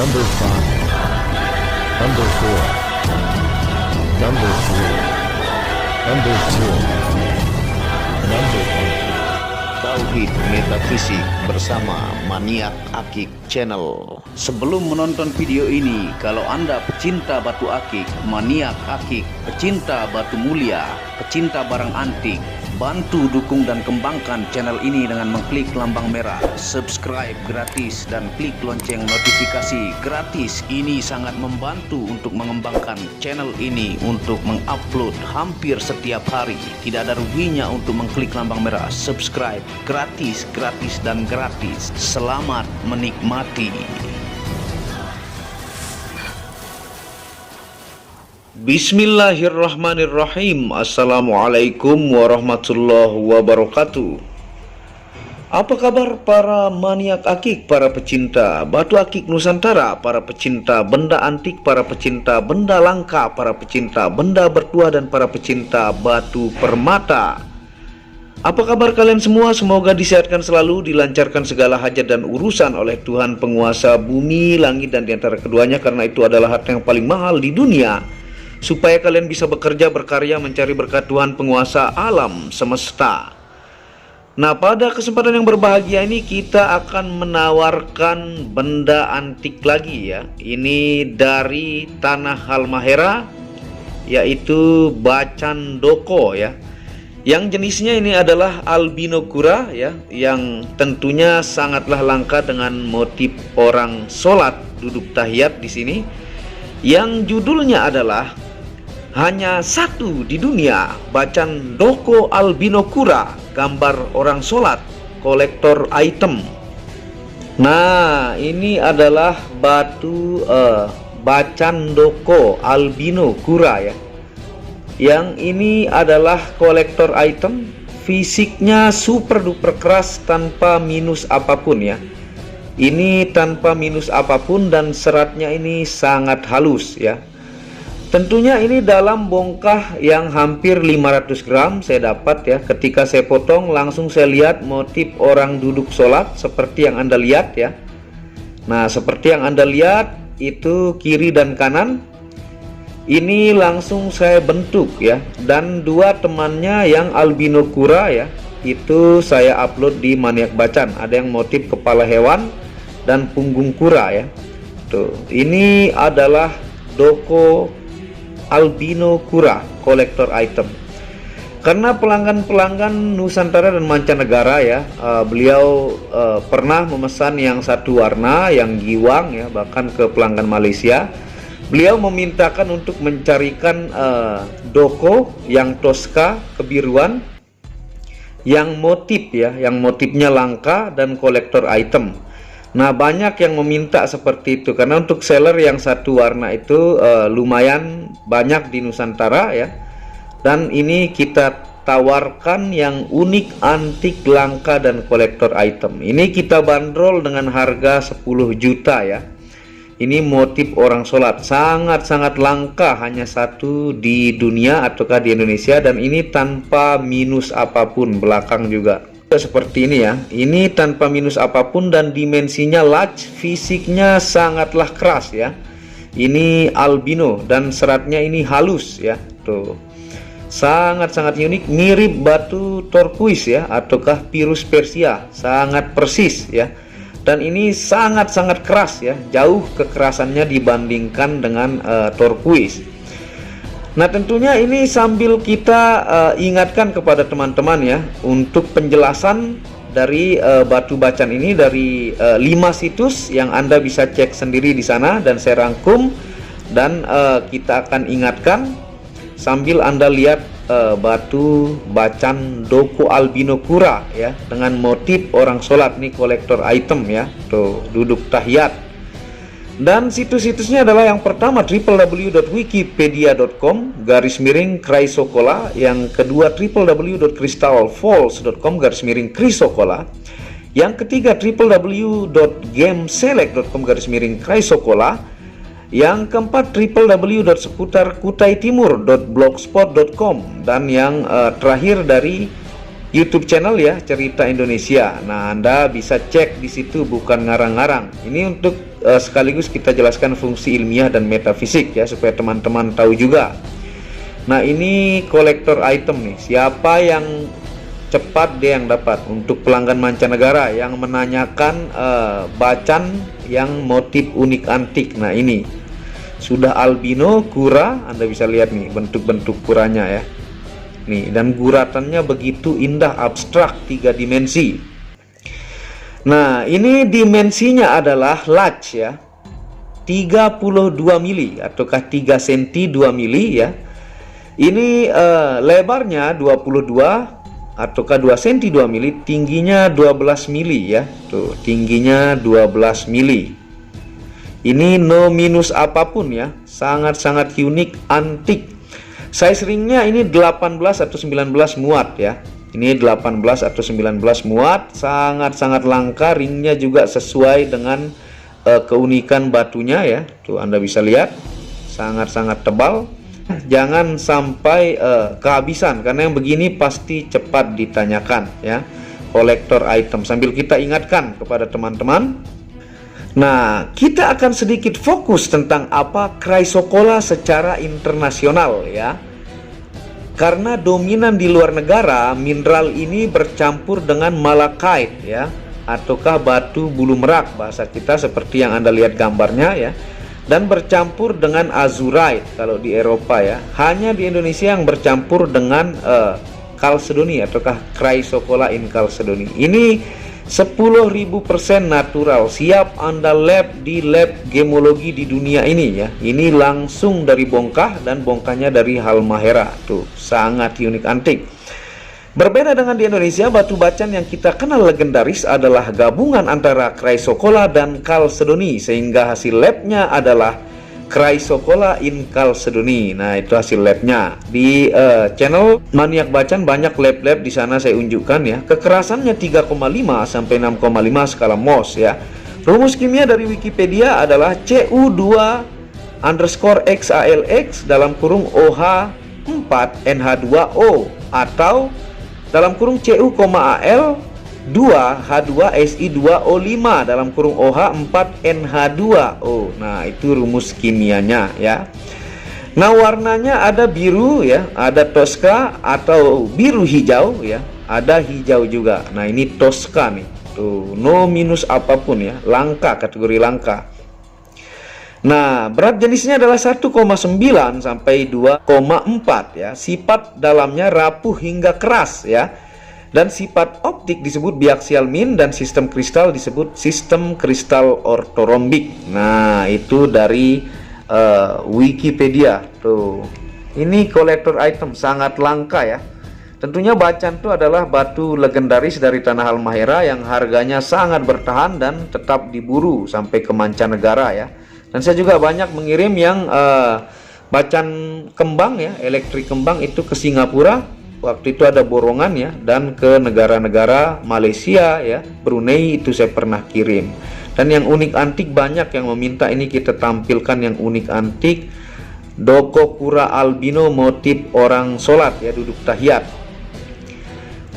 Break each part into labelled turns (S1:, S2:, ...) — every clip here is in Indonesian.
S1: Number 5, Number 4, Number 3, Number 2, Number 1.
S2: Tauhid Metafisik bersama Maniak Akik Channel. Sebelum menonton video ini, kalau Anda pecinta batu akik, maniak akik, pecinta batu mulia, pecinta barang antik, bantu dukung dan kembangkan channel ini dengan mengklik lambang merah subscribe gratis dan klik lonceng notifikasi gratis. Ini sangat membantu untuk mengembangkan channel ini untuk mengupload hampir setiap hari. Tidak ada ruginya untuk mengklik lambang merah subscribe, gratis dan gratis. Selamat menikmati. Bismillahirrahmanirrahim. Assalamualaikum warahmatullahi wabarakatuh. Apa kabar para maniak akik, para pecinta batu akik Nusantara, para pecinta benda antik, para pecinta benda langka, para pecinta benda bertuah, dan para pecinta batu permata? Apa kabar kalian semua? Semoga disehatkan selalu, dilancarkan segala hajat dan urusan oleh Tuhan penguasa bumi, langit, dan diantara keduanya, karena itu adalah harta yang paling mahal di dunia, supaya kalian bisa bekerja, berkarya, mencari berkat Tuhan penguasa alam semesta. Nah, pada kesempatan yang berbahagia ini kita akan menawarkan benda antik lagi ya. Ini dari tanah Halmahera, yaitu Bacan Doko ya. Yang jenisnya ini adalah albino kura ya, yang tentunya sangatlah langka dengan motif orang sholat duduk tahiyat di sini. Yang judulnya adalah hanya satu di dunia, Bacan Doko albino kura, gambar orang sholat, kolektor item. Nah, ini adalah batu Bacan Doko albino kura ya. Yang ini adalah kolektor item, fisiknya super duper keras tanpa minus apapun ya. Ini tanpa minus apapun dan seratnya ini sangat halus ya. Tentunya ini dalam bongkah yang hampir 500 gram saya dapat ya. Ketika saya potong langsung saya lihat motif orang duduk sholat seperti yang Anda lihat ya. Nah, seperti yang Anda lihat itu kiri dan kanan. Ini langsung saya bentuk ya. Dan dua temannya yang albino kura ya, itu saya upload di Maniak Bacan. Ada yang motif kepala hewan dan punggung kura ya. Tuh, ini adalah Doko albino kura, kolektor item. Karena pelanggan-pelanggan Nusantara dan mancanegara ya, beliau pernah memesan yang satu warna, yang giwang ya, bahkan ke pelanggan Malaysia. Beliau memintakan untuk mencarikan Doko yang Tosca kebiruan, yang motif ya, yang motifnya langka dan kolektor item. Nah, banyak yang meminta seperti itu karena untuk seller yang satu warna itu lumayan banyak di Nusantara ya. Dan ini kita tawarkan yang unik, antik, langka, dan kolektor item. Ini kita bandrol dengan harga 10 juta ya. Ini motif orang sholat, sangat-sangat langka, hanya satu di dunia ataukah di Indonesia, dan ini tanpa minus apapun. Belakang juga seperti ini ya. Ini tanpa minus apapun dan dimensinya large, fisiknya sangatlah keras ya. Ini albino dan seratnya ini halus ya. Tuh, sangat-sangat unik, mirip batu turquoise ya, ataukah Pirus Persia, sangat persis ya. Dan ini sangat-sangat keras ya, jauh kekerasannya dibandingkan dengan turquoise. Nah, tentunya ini sambil kita ingatkan kepada teman-teman ya, untuk penjelasan dari batu bacan ini dari 5 situs yang Anda bisa cek sendiri di sana, dan saya rangkum dan kita akan ingatkan sambil Anda lihat batu Bacan Doko albino kura ya, dengan motif orang sholat, nih kolektor item ya. Tuh, duduk tahiyat. Dan situs-situsnya adalah yang pertama www.wikipedia.com/Chrysocolla, yang kedua www.crystalfalls.com/Chrysocolla, yang ketiga www.gameselect.com/Chrysocolla, yang keempat www.seputarkutaitimur.blogspot.com, dan yang terakhir dari YouTube channel ya, Cerita Indonesia. Nah, Anda bisa cek di situ, bukan ngarang-ngarang. Ini untuk sekaligus kita jelaskan fungsi ilmiah dan metafisik ya, supaya teman-teman tahu juga. Nah, ini kolektor item nih. Siapa yang cepat dia yang dapat. Untuk pelanggan mancanegara yang menanyakan bacan yang motif unik antik. Nah, ini sudah albino kura, Anda bisa lihat nih bentuk-bentuk kuranya ya. Nih, dan guratannya begitu indah, abstrak, 3 dimensi. Nah, ini dimensinya adalah large ya, 32 mili ataukah 3 cm 2 mili ya. Ini lebarnya 22 ataukah 2 cm 2 mili, tingginya 12 mili ya. Tuh, tingginya 12 mili. Ini no minus apapun ya, sangat-sangat unik, antik. Size ringnya ini 18 atau 19 muat ya. Ini 18 atau 19 muat, sangat-sangat langka. Ringnya juga sesuai dengan keunikan batunya ya. Tuh, Anda bisa lihat, sangat-sangat tebal. Jangan sampai kehabisan, karena yang begini pasti cepat ditanyakan ya. Kolektor item, sambil kita ingatkan kepada teman-teman. Nah, kita akan sedikit fokus tentang apa Chrysocolla secara internasional ya. Karena dominan di luar negara, mineral ini bercampur dengan malachite ya, ataukah batu bulu merak bahasa kita, seperti yang Anda lihat gambarnya ya. Dan bercampur dengan azurite kalau di Eropa ya. Hanya di Indonesia yang bercampur dengan chalcedony ataukah Chrysocolla in chalcedony. Ini 10.000% natural, siap Anda lab di lab gemologi di dunia ini ya. Ini langsung dari bongkah, dan bongkahnya dari Halmahera. Tuh, sangat unik antik. Berbeda dengan di Indonesia, batu bacan yang kita kenal legendaris adalah gabungan antara Chrysocolla dan chalcedony, sehingga hasil labnya adalah Chrysocolla in chalcedony. Nah, itu hasil labnya. Di channel Maniak Bacan banyak lab-lab di sana saya unjukkan ya. Kekerasannya 3,5 sampai 6,5 skala Mohs ya. Rumus kimia dari Wikipedia adalah Cu2_XALX dalam kurung OH4NH2O atau dalam kurung Cu,Al 2H2Si2O5 dalam kurung OH4NH2O. Nah, itu rumus kimianya ya. Nah, warnanya ada biru ya, ada Tosca atau biru hijau ya, ada hijau juga. Nah, ini Tosca nih. Tuh, no minus apapun ya, langka, kategori langka. Nah, berat jenisnya adalah 1,9 sampai 2,4 ya. Sifat dalamnya rapuh hingga keras ya. Dan sifat optik disebut biaxial min, dan sistem kristal disebut sistem kristal ortorombik. Nah, itu dari Wikipedia. Tuh. Ini kolektor item sangat langka ya. Tentunya bacan itu adalah batu legendaris dari tanah Halmahera yang harganya sangat bertahan dan tetap diburu sampai ke mancanegara ya. Dan saya juga banyak mengirim yang bacan kembang ya, elektrik kembang itu ke Singapura. Waktu itu ada borongan ya, dan ke negara-negara Malaysia ya, Brunei itu saya pernah kirim. Dan yang unik antik banyak yang meminta ini kita tampilkan yang unik antik. Doko kura albino motif orang sholat ya, duduk tahiyat.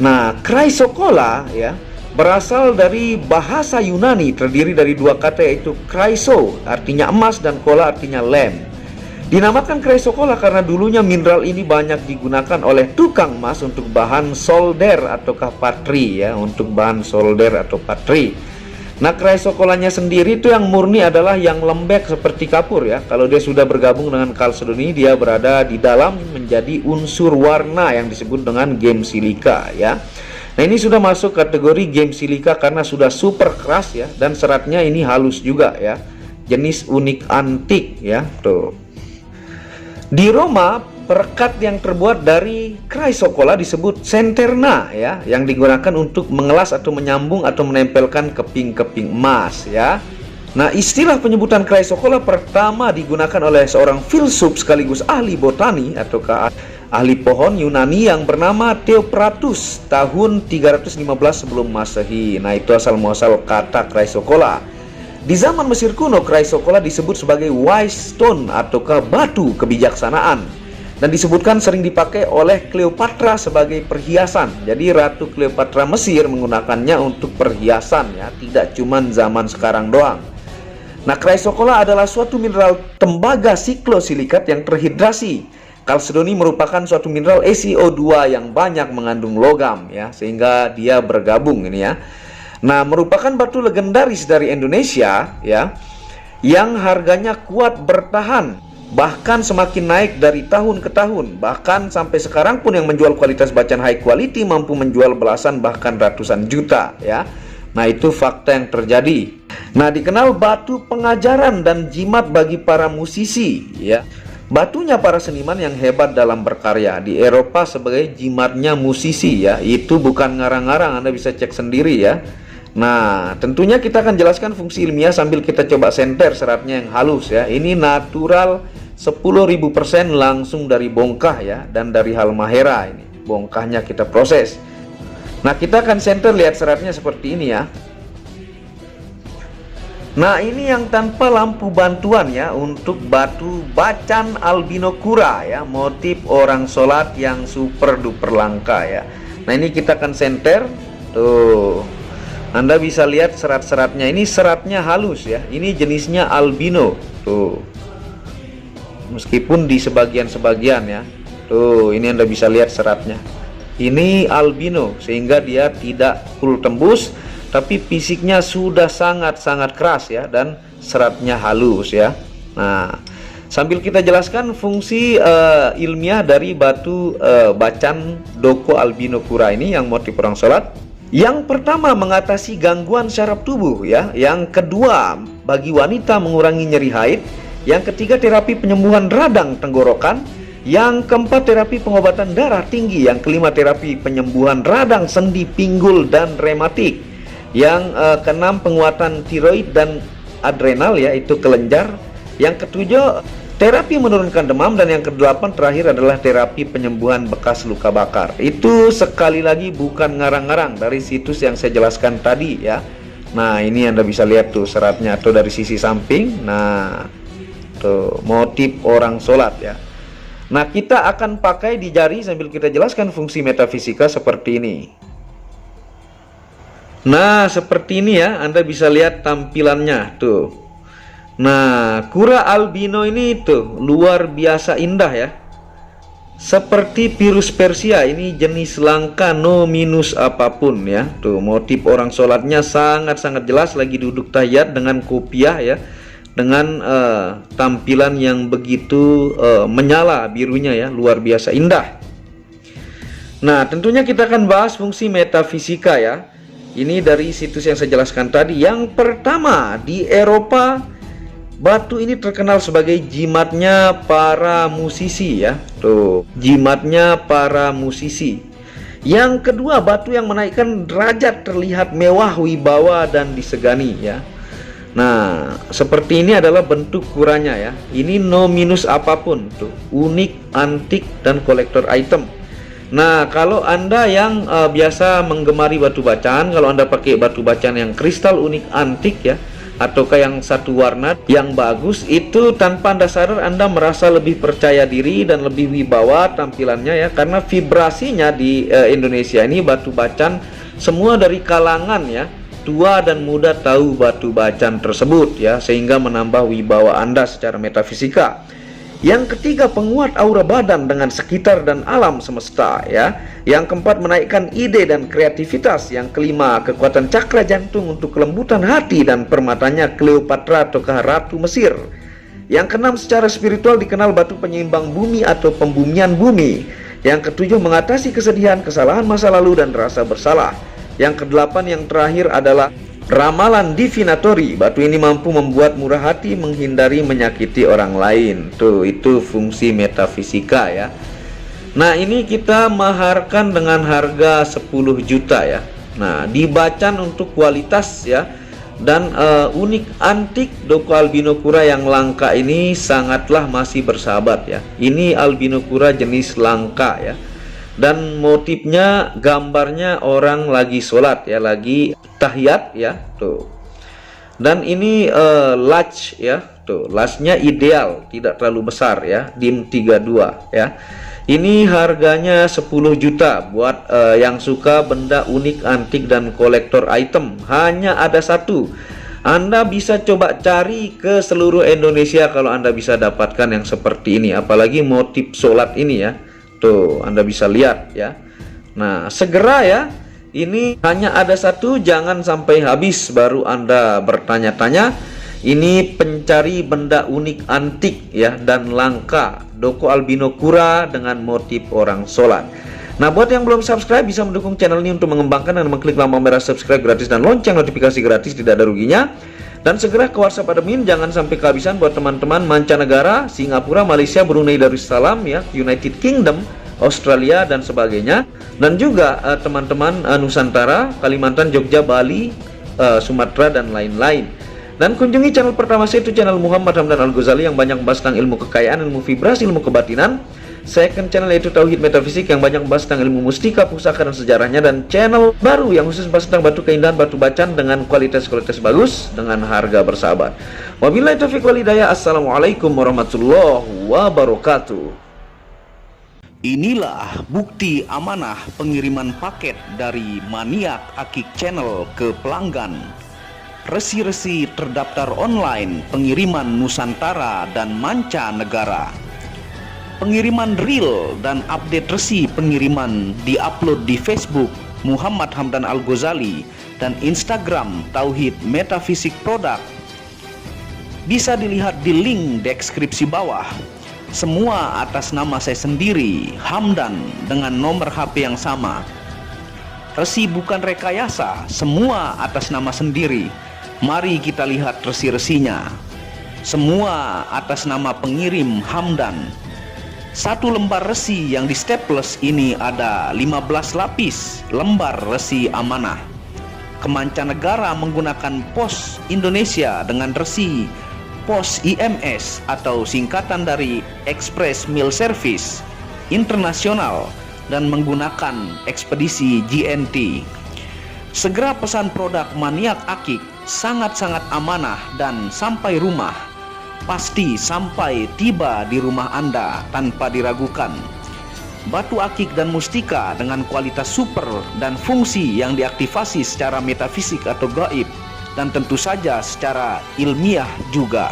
S2: Nah, Chrysocolla ya berasal dari bahasa Yunani, terdiri dari dua kata yaitu chryso artinya emas dan colla artinya lem. Dinamakan Chrysocolla karena dulunya mineral ini banyak digunakan oleh tukang emas untuk bahan solder ataukah patri ya, untuk bahan solder atau patri. Nah, Chrysocollanya sendiri itu yang murni adalah yang lembek seperti kapur ya. Kalau dia sudah bergabung dengan chalcedony, dia berada di dalam menjadi unsur warna yang disebut dengan gem silika ya. Nah, ini sudah masuk kategori gem silika karena sudah super keras ya, dan seratnya ini halus juga ya. Jenis unik antik ya. Tuh. Di Roma, perekat yang terbuat dari Chrysocolla disebut centerna ya, yang digunakan untuk mengelas atau menyambung atau menempelkan keping-keping emas ya. Nah, istilah penyebutan Chrysocolla pertama digunakan oleh seorang filsuf sekaligus ahli botani ataukah ahli pohon Yunani yang bernama Theopratus tahun 315 sebelum Masehi. Nah, itu asal muasal kata Chrysocolla. Di zaman Mesir kuno, Chrysocolla disebut sebagai wise stone ataukah batu kebijaksanaan, dan disebutkan sering dipakai oleh Cleopatra sebagai perhiasan. Jadi Ratu Cleopatra Mesir menggunakannya untuk perhiasan ya, tidak cuma zaman sekarang doang. Nah, chrysocolla adalah suatu mineral tembaga siklosilikat yang terhidrasi. Kalsedoni merupakan suatu mineral SiO2 yang banyak mengandung logam ya, sehingga dia bergabung ini ya. Nah, merupakan batu legendaris dari Indonesia ya, yang harganya kuat bertahan, bahkan semakin naik dari tahun ke tahun. Bahkan sampai sekarang pun yang menjual kualitas bacaan high quality mampu menjual belasan bahkan ratusan juta ya. Nah, itu fakta yang terjadi. Nah, dikenal batu pengajaran dan jimat bagi para musisi ya. Batunya para seniman yang hebat dalam berkarya. Di Eropa sebagai jimatnya musisi ya. Itu bukan ngarang-ngarang, Anda bisa cek sendiri ya. Nah, tentunya kita akan jelaskan fungsi ilmiah sambil kita coba senter seratnya yang halus ya. Ini natural 10.000% langsung dari bongkah ya, dan dari halmahera ini. Bongkahnya kita proses. Nah, kita akan senter lihat seratnya seperti ini ya. Nah, ini yang tanpa lampu bantuan ya, untuk batu bacan albinokura ya, motif orang sholat yang super duper langka ya. Nah, ini kita akan senter. Tuh, Anda bisa lihat serat-seratnya. Ini seratnya halus ya. Ini jenisnya albino. Tuh, meskipun di sebagian-sebagian ya. Tuh, ini Anda bisa lihat seratnya. Ini albino, sehingga dia tidak full tembus, tapi fisiknya sudah sangat-sangat keras ya, dan seratnya halus ya. Nah, sambil kita jelaskan fungsi ilmiah dari batu bacan doko albinokura ini yang motif orang sholat. Yang pertama, mengatasi gangguan syaraf tubuh ya. Yang kedua, bagi wanita mengurangi nyeri haid. Yang ketiga, terapi penyembuhan radang tenggorokan. Yang keempat, terapi pengobatan darah tinggi. Yang kelima, terapi penyembuhan radang sendi pinggul dan rematik. Yang keenam, penguatan tiroid dan adrenal ya, itu kelenjar. Yang ketujuh, terapi menurunkan demam. Dan yang kedelapan terakhir adalah terapi penyembuhan bekas luka bakar. Itu sekali lagi bukan ngarang-ngarang, dari situs yang saya jelaskan tadi ya. Nah, ini Anda bisa lihat tuh seratnya atau dari sisi samping. Nah, tuh motif orang sholat ya. Nah, kita akan pakai di jari sambil kita jelaskan fungsi metafisika seperti ini. Nah, seperti ini ya, Anda bisa lihat tampilannya tuh. Nah, kura albino ini tuh luar biasa indah ya. Seperti virus Persia, ini jenis langka, no minus apapun ya. Tuh, motif orang sholatnya sangat-sangat jelas, lagi duduk tahiyat dengan kopiah ya, dengan tampilan yang begitu menyala birunya ya, luar biasa indah. Nah, tentunya kita akan bahas fungsi metafisika ya. Ini dari situs yang saya jelaskan tadi. Yang pertama, di Eropa batu ini terkenal sebagai jimatnya para musisi ya. Tuh, jimatnya para musisi. Yang kedua, batu yang menaikkan derajat, terlihat mewah, wibawa dan disegani ya. Nah, seperti ini adalah bentuk kuranya ya. Ini no minus apapun tuh, unik, antik dan kolektor item. Nah, kalau Anda yang biasa menggemari batu bacaan, kalau Anda pakai batu bacaan yang kristal unik antik ya, ataukah yang satu warna yang bagus, itu tanpa Anda sadar Anda merasa lebih percaya diri dan lebih wibawa tampilannya ya, karena vibrasinya di Indonesia ini batu bacaan semua dari kalangan ya, tua dan muda tahu batu bacan tersebut ya, sehingga menambah wibawa Anda secara metafisika. Yang ketiga, penguat aura badan dengan sekitar dan alam semesta ya. Yang keempat, menaikkan ide dan kreativitas. Yang kelima, kekuatan cakra jantung untuk kelembutan hati dan permatanya Cleopatra ataukah Ratu Mesir. Yang keenam, secara spiritual dikenal batu penyeimbang bumi atau pembumian bumi. Yang ketujuh, mengatasi kesedihan, kesalahan masa lalu dan rasa bersalah. Yang kedelapan, yang terakhir adalah ramalan divinatori. Batu ini mampu membuat murah hati, menghindari menyakiti orang lain. Tuh, itu fungsi metafisika ya. Nah, ini kita maharkan dengan harga 10 juta ya. Nah, dibacan untuk kualitas ya, dan unik antik doko albinokura yang langka ini sangatlah masih bersahabat ya. Ini albinokura jenis langka ya. Dan motifnya, gambarnya orang lagi sholat ya, lagi tahiyat ya tuh. Dan ini latch ya tuh, latchnya ideal, tidak terlalu besar ya, DIM 32 ya. Ini harganya 10 juta buat yang suka benda unik antik dan kolektor item. Hanya ada satu, Anda bisa coba cari ke seluruh Indonesia kalau Anda bisa dapatkan yang seperti ini, apalagi motif sholat ini ya. Tuh, Anda bisa lihat ya. Nah, segera ya. Ini hanya ada satu, jangan sampai habis baru Anda bertanya-tanya. Ini pencari benda unik antik ya dan langka, Doko albino kura dengan motif orang sholat. Nah, buat yang belum subscribe bisa mendukung channel ini untuk mengembangkan dan mengklik lampu merah subscribe gratis dan lonceng notifikasi gratis, tidak ada ruginya. Dan segera ke WhatsApp admin, jangan sampai kehabisan buat teman-teman mancanegara, Singapura, Malaysia, Brunei Darussalam ya, United Kingdom, Australia dan sebagainya. Dan juga teman-teman Nusantara, Kalimantan, Jogja, Bali, Sumatera dan lain-lain. Dan kunjungi channel pertama saya, itu channel Muhammad Hamdan Al-Ghazali yang banyak membahas tentang ilmu kekayaan, ilmu vibrasi, ilmu kebatinan. Second channel yaitu Tauhid Metafisik yang banyak membahas tentang ilmu mustika, pusaka dan sejarahnya. Dan channel baru yang khusus membahas tentang batu keindahan, batu bacan dengan kualitas-kualitas bagus dengan harga bersahabat. Wabillahi taufiq wal hidayah. Assalamualaikum warahmatullahi wabarakatuh. Inilah bukti amanah pengiriman paket dari Maniak Akik Channel ke pelanggan. Resi-resi terdaftar online pengiriman Nusantara dan mancanegara. Pengiriman real dan update resi pengiriman diupload di Facebook Muhammad Hamdan Al-Ghazali dan Instagram Tauhid Metafisik Produk. Bisa dilihat di link deskripsi bawah. Semua atas nama saya sendiri, Hamdan, dengan nomor HP yang sama. Resi bukan rekayasa, semua atas nama sendiri. Mari kita lihat resi-resinya. Semua atas nama pengirim Hamdan. Satu lembar resi yang di staples ini ada 15 lapis lembar resi amanah. Kemancanegara menggunakan pos Indonesia dengan resi pos IMS atau singkatan dari Express Mail Service Internasional dan menggunakan ekspedisi GNT. Segera pesan produk Maniak Akik, sangat-sangat amanah dan sampai rumah. Pasti sampai tiba di rumah Anda tanpa diragukan. Batu akik dan mustika dengan kualitas super dan fungsi yang diaktifasi secara metafisik atau gaib, dan tentu saja secara ilmiah juga.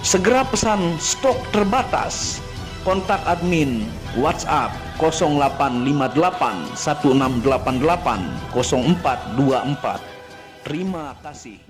S2: Segera pesan, stok terbatas. Kontak admin WhatsApp 0858 1688 0424. Terima kasih.